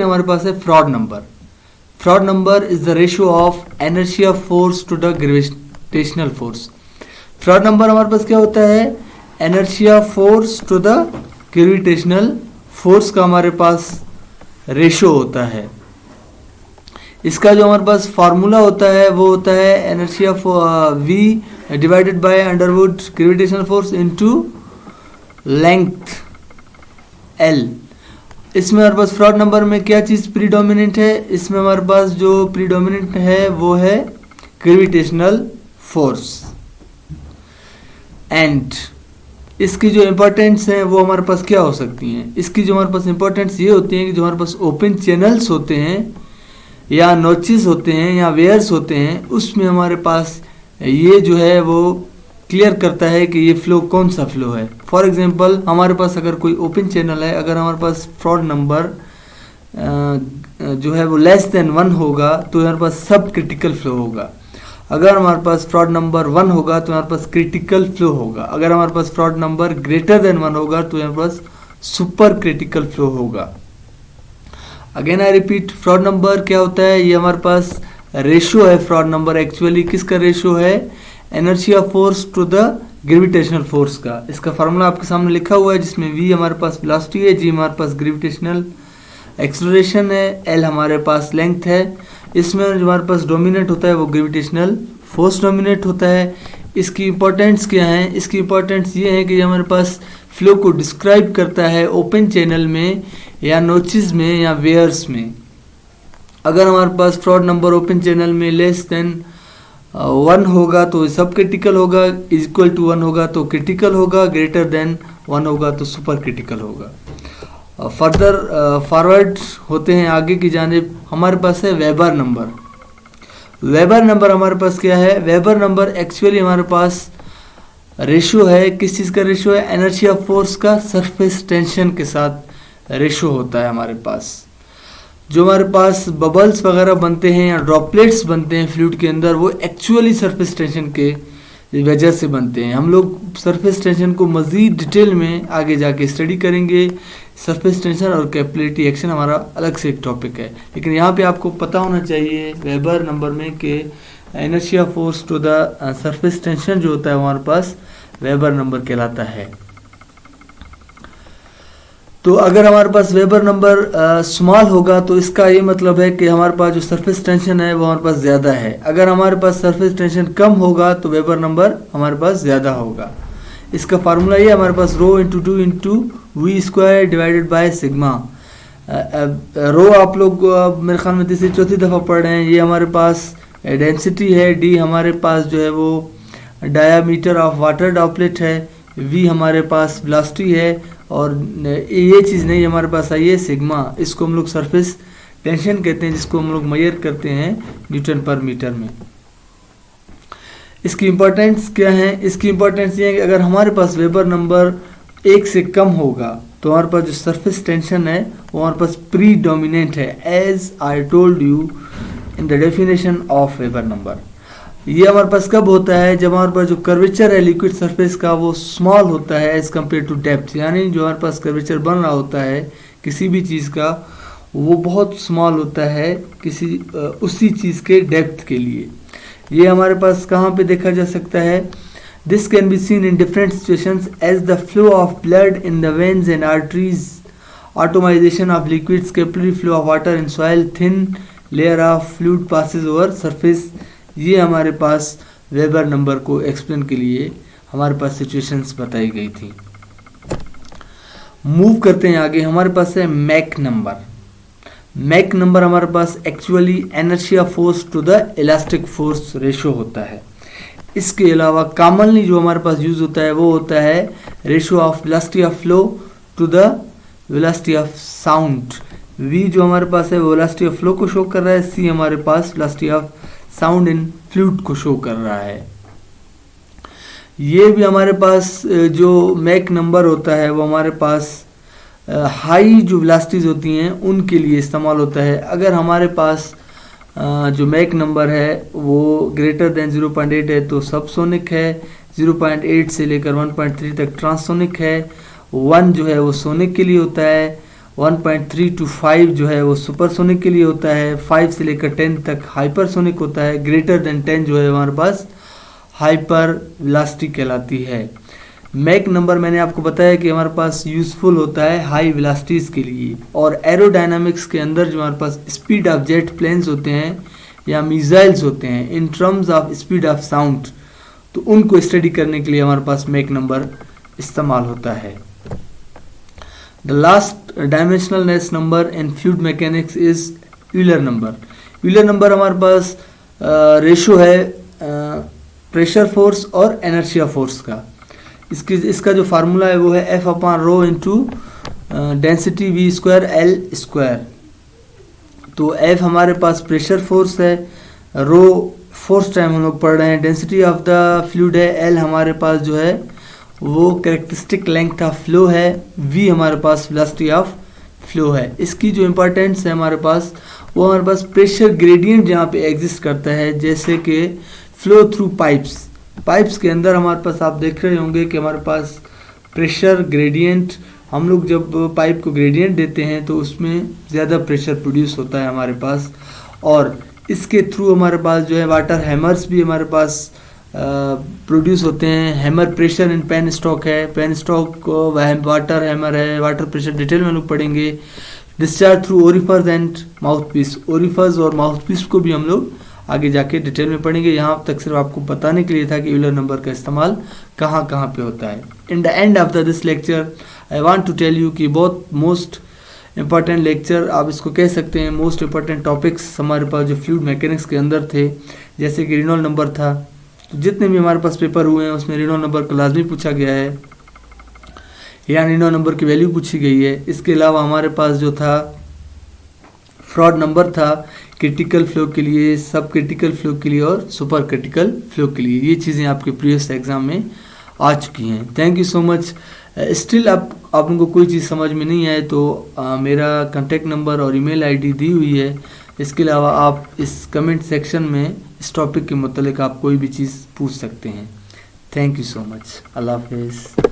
हमारे पास है Froude number. Froude number is the ratio of inertia force to the gravitational force. Froude number हमारे पास क्या होता है, inertia force to the gravitational force का हमारे पास रेशियो होता है। इसका जो हमारे पास फार्मूला होता है वो होता है inertia V divided by under root gravitational force into length L. इसमें हमारे पास फ्रॉड नंबर में क्या चीज़ प्रीडोमिनेंट है, इसमें हमारे पास जो प्रीडोमिनेंट है वो है ग्रेविटेशनल फोर्स। एंड इसकी जो इम्पोर्टेंस है वो हमारे पास क्या हो सकती हैं, इसकी जो हमारे पास इम्पोर्टेंस ये होती है कि जो हमारे पास ओपन चैनल्स होते हैं या नोचेस होते हैं या वेयर्स होते हैं, उसमें हमारे पास ये जो है वो क्लियर करता है कि ये फ्लो कौन सा फ्लो है। फॉर एग्जांपल हमारे पास अगर कोई ओपन चैनल है, अगर हमारे पास फ्रॉड नंबर जो है वो लेस देन 1 होगा तो हमारे पास सब क्रिटिकल फ्लो होगा। अगर हमारे पास फ्रॉड नंबर 1 होगा तो हमारे पास क्रिटिकल फ्लो होगा। अगर हमारे पास फ्रॉड नंबर ग्रेटर देन 1 होगा तो हमारे पास सुपर क्रिटिकल फ्लो होगा। Again I repeat, Froude number क्या होता है, ये हमारे पास रेशियो है। फ्रॉड नंबर एक्चुअली किसका रेशियो है, inertia force to the gravitational force का। इसका फार्मूला आपके सामने लिखा हुआ है जिसमें v हमारे पास वेलोसिटी है, g हमारे पास ग्रेविटेशनल एक्सेलरेशन है, l हमारे पास लेंथ है। इसमें जो हमारे पास डोमिनेट होता है वो ग्रेविटेशनल फोर्स डोमिनेट होता है। इसकी इंपॉर्टेंस क्या है, इसकी इंपॉर्टेंस ये है कि ये हमारे पास फ्लो को डिस्क्राइब करता है ओपन चैनल में या नोचेस में या वेयर्स में। अगर हमारे पास फ्रॉड नंबर ओपन चैनल में लेस देन 1 होगा तो सब क्रिटिकल होगा, इक्वल टू 1 होगा तो क्रिटिकल होगा, ग्रेटर देन 1 होगा तो सुपर क्रिटिकल होगा। फर्दर फॉरवर्ड होते हैं आगे की जानिब, हमारे पास है वेबर नंबर। वेबर नंबर हमारे पास क्या है, वेबर नंबर एक्चुअली हमारे पास रेशियो है। किस चीज़ का रेशियो है, इनर्शिया फोर्स का सरफेस टेंशन के साथ रेशियो होता है हमारे पास। जो हमारे पास बबल्स वगैरह बनते हैं या ड्रॉपलेट्स बनते हैं फ्लूइड के अंदर, वो एक्चुअली सरफेस टेंशन के वजह से बनते हैं। हम लोग सरफेस टेंशन को मज़ीद डिटेल में आगे जाके स्टडी करेंगे। सरफेस टेंशन और कैपिलरी एक्शन हमारा अलग से एक टॉपिक है, लेकिन यहाँ पे आपको पता होना चाहिए वेबर नंबर में कि inertia force to the surface tension जो होता है हमारे पास वेबर नंबर कहलाता है। तो अगर हमारे पास वेबर नंबर स्मॉल होगा तो इसका ये मतलब है कि हमारे पास जो सरफेस टेंशन है वो हमारे पास ज़्यादा है। अगर हमारे पास सरफेस टेंशन कम होगा तो वेबर नंबर हमारे पास ज़्यादा होगा। इसका फार्मूला ये हमारे पास rho into 2 into V square divided by sigma. Rho आप लोग मेरे ख्याल में तीसरी चौथी दफ़ा पढ़ रहे हैं। ये हमारे पास डेंसिटी है, डी हमारे पास जो है वो डायामीटर ऑफ वाटर ड्रॉपलेट है, वी हमारे पास वेलोसिटी है और ये चीज़ नहीं हमारे पास आई है सिग्मा। इसको हम लोग सरफेस टेंशन कहते हैं जिसको हम लोग मेजर करते हैं न्यूटन पर मीटर में। इसकी इम्पोर्टेंस क्या है, इसकी इम्पोर्टेंस ये है कि अगर हमारे पास वेबर नंबर 1 से कम होगा तो हमारे पास जो सरफेस टेंशन है वो हमारे पास प्री डोमिनेंट है, as I told you in the definition of Weber number. ये हमारे पास कब होता है, जब हमारे पास जो कर्वेचर है लिक्विड सरफेस का वो स्मॉल होता है एज कम्पेयर टू डेप्थ। यानी जो हमारे पास कर्वेचर बन रहा होता है किसी भी चीज़ का वो बहुत स्मॉल होता है किसी उसी चीज़ के डेप्थ के लिए। ये हमारे पास कहाँ पे देखा जा सकता है, this can be seen in different situations as the flow of blood in the veins and arteries, atomization of liquids, capillary flow of water in soil, thin layer of fluid passes over surface. ये हमारे पास Weber number को explain के लिए हमारे पास situations बताई गई थी। मूव करते हैं आगे, हमारे पास है मैक नंबर। मैक नंबर हमारे पास actually inertia force to the elastic force ratio होता है। इसके अलावा कॉमनली जो हमारे पास यूज होता है वो होता है ratio of velocity of flow to the velocity of sound. V जो हमारे पास है वो वेलोसिटी ऑफ फ्लो को शो कर रहा है, सी हमारे पास velocity of sound in fluid को शो कर रहा है। ये भी हमारे पास जो मैक नंबर होता है वो हमारे पास हाई जो वेलोसिटीज होती हैं उनके लिए इस्तेमाल होता है। अगर हमारे पास जो मैक नंबर है वो ग्रेटर देन 0.8 है तो सबसोनिक है, 0.8 से लेकर 1.3 तक ट्रांससोनिक है, 1 जो है वो सोनिक के लिए होता है 1.3 to 5 जो है वो सुपरसोनिक के लिए होता है, 5 से लेकर 10 तक हाइपरसोनिक होता है, ग्रेटर देन 10 जो है हमारे पास हाइपर वेलोसिटी कहलाती है। मैक नंबर मैंने आपको बताया कि हमारे पास यूज़फुल होता है हाई वेलोसिटीज़ के लिए, और एरोडायनामिक्स के अंदर जो हमारे पास स्पीड ऑफ जेट प्लेन्स होते हैं या मिसाइल्स होते हैं in terms of speed of sound, तो उनको स्टडी करने के लिए हमारे पास मैक नंबर इस्तेमाल होता है। The last dimensionless number in fluid mechanics is Euler number. Euler number हमारे पास रेशो है प्रेशर फोर्स और इनर्शिया फोर्स का। इसका जो फार्मूला है वो है F upon rho into density V square L square. तो F हमारे पास प्रेशर फोर्स है, रो फोर्स टाइम हम लोग पढ़ रहे हैं, डेंसिटी ऑफ द फ्लूइड है, L हमारे पास जो है वो कैरेक्टरिस्टिक लेंथ ऑफ फ्लो है, V हमारे पास वेलोसिटी ऑफ फ्लो है। इसकी जो इम्पोर्टेंस है हमारे पास वो हमारे पास प्रेशर ग्रेडियंट जहाँ पे एग्जिस्ट करता है, जैसे कि फ्लो थ्रू पाइप्स के अंदर हमारे पास आप देख रहे होंगे कि हमारे पास प्रेशर ग्रेडियंट, हम लोग जब पाइप को ग्रेडियंट देते हैं तो उसमें ज़्यादा प्रेशर प्रोड्यूस होता है हमारे पास, और इसके थ्रू हमारे पास जो है वाटर हैमर्स भी हमारे पास प्रोड्यूस होते हैं। Hammer pressure in penstock है, पेन स्टॉक वाटर हैमर है, वाटर प्रेशर डिटेल में हम लोग पढ़ेंगे। Discharge through orifice and mouthpiece, orifice और माउथ पीस को भी हम लोग आगे जाके डिटेल में पढ़ेंगे। यहाँ तक सिर्फ आपको बताने के लिए था कि यूलर नंबर का इस्तेमाल कहाँ कहाँ पे होता है। In the end of this lecture I want to tell you कि बहुत मोस्ट इंपॉर्टेंट लेक्चर आप इसको कह सकते हैं, मोस्ट इंपॉर्टेंट टॉपिक्स हमारे पास जो फ्लूइड मैकेनिक्स के अंदर थे, जैसे कि रेनॉल्ड नंबर था। तो जितने भी हमारे पास पेपर हुए हैं उसमें रेनॉल्ड नंबर का लाजमी पूछा गया है या रेनॉल्ड नंबर की वैल्यू पूछी गई है। इसके अलावा हमारे पास जो था फ्रॉड नंबर था क्रिटिकल फ्लो के लिए, सब क्रिटिकल फ्लो के लिए और सुपर क्रिटिकल फ्लो के लिए। ये चीज़ें आपके प्रीवियस एग्जाम में आ चुकी हैं। Thank you so much. Still आप उनको कोई चीज़ समझ में नहीं आए तो मेरा कॉन्टैक्ट नंबर और ईमेल आईडी दी हुई है। इसके अलावा आप इस कमेंट सेक्शन में इस टॉपिक के मुतालिक आप कोई भी चीज़ पूछ सकते हैं। Thank you so much. अल्लाह हाफिज़।